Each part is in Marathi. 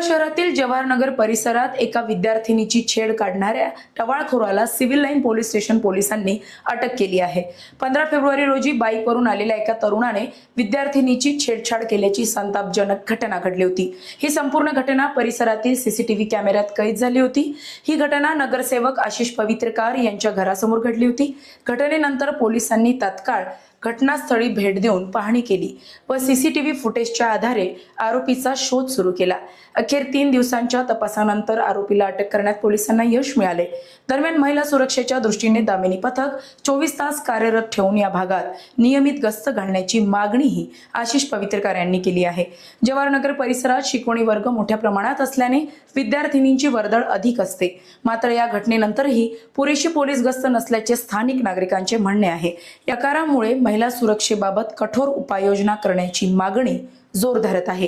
शहरातील जवाहरनगर परिसरात एका विद्यार्थिनीची छेड काढणाऱ्या टवाळखोराला सिव्हिल लाईन पोलीस स्टेशन पोलिसांनी अटक केली आहे। 15 फेब्रुवारी रोजी बाईकवरून आलेल्या एका तरुणाने विद्यार्थिनीची छेडछाड केल्याची संतापजनक घटना घडली होती। ही संपूर्ण घटना परिसरातील सीसीटीव्ही कॅमेऱ्यात कैद झाली होती। ही घटना नगरसेवक आशिष पवित्रकार यांच्या घरासमोर घडली होती। घटनेनंतर पोलिसांनी तात्काळ घटनास्थळी भेट देऊन पाहणी केली व सीसीटीव्ही फुटेजच्या आधारे आरोपीचा शोध सुरू केला। अखेर 3 दिवसांच्या तपासानंतर आरोपीला अटक करण्यात पोलिसांना यश मिळाले। दरम्यान महिला सुरक्षेच्या दृष्टीने दामिनी पथक 24 तास कार्यरत ठेवून या भागात नियमित गस्त घालण्याची मागणीही आशिष पवित्रकार यांनी केली आहे। जवाहरनगर परिसरात शिकवणी वर्ग मोठ्या प्रमाणात असल्याने विद्यार्थिनींची वर्दळ अधिक असते। मात्र या घटनेनंतरही पुरेशी पोलीस गस्त नसल्याचे स्थानिक नागरिकांचे म्हणणे आहे। या कारणामुळे महिला सुरक्षेबाबत कठोर उपाययोजना करण्याची मागणी जोर धरत आहे।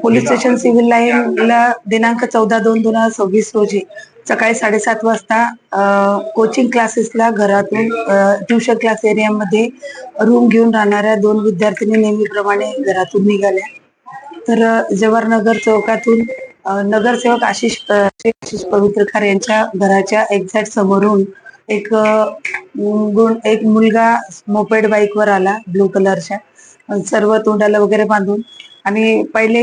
पोलीस स्टेशन सिव्हिल लाईनला दिनांक 14/2/2026 रोजी सकाळी 7:30 वाजता कोचिंग क्लासेसला घरातून ट्युशन क्लास एरियामध्ये रूम घेऊन राहणाऱ्या 2 विद्यार्थिनी नेहमीप्रमाणे घरातून निघाल्या। तर जवाहरनगर चौकातून नगरसेवक आशिष पवित्रकार यांच्या घराच्या एक्झॅक्ट समोरून एक मुलगा मोपेड बाईकवर आला, ब्लू कलरच्या, सर्व तोंडाला वगैरे बांधून, आणि पहिले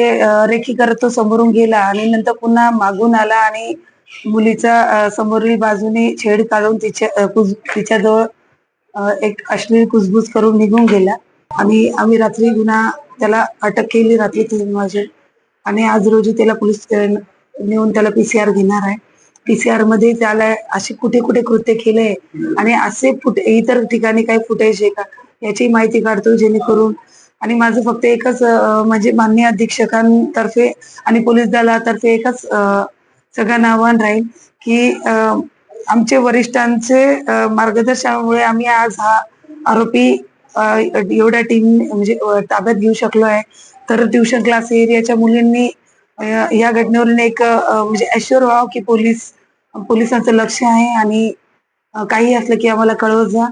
रेखी करत तो समोरून गेला आणि नंतर पुन्हा मागून आला आणि मुलीचा समोरील बाजूने छेड काढून तिच्याजवळ एक अश्लील कुजबूज करून निघून गेला। आणि आम्ही रात्री गुन्हा त्याला अटक केली रात्री 3 वाजे, आणि आज रोजी त्याला पोलीस नेऊन त्याला PCR घेणार आहे। PCR मध्ये त्याला असे कुठे कुठे कृत्य केले आणि असे इतर ठिकाणी काही फुटेज आहे का याची माहिती काढतो, जेणेकरून, आणि माझं फक्त एकच म्हणजे माननीय अधीक्षकांतर्फे आणि पोलीस दलातर्फे एकच सगळ्यांना आव्हान राहील की आमचे वरिष्ठांचे मार्गदर्शनामुळे आम्ही आज हा आरोपी एवढ्या टीम म्हणजे ताब्यात घेऊ शकलो आहे। तर ट्युशन क्लास एरियाच्या मुलींनी या घटनेवरून एक म्हणजे अश्युअर व्हावं की पोलिसांचं लक्ष आहे आणि काही असलं की आम्हाला कळवत जा,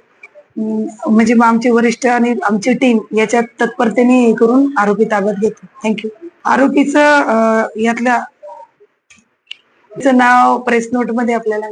म्हणजे मग आमचे वरिष्ठ आणि आमची टीम याच्यात तत्परतेने हे करून आरोपी ताब्यात घेतो। थँक्यू। आरोपीचं यातलं नाव प्रेस नोट मध्ये आपल्याला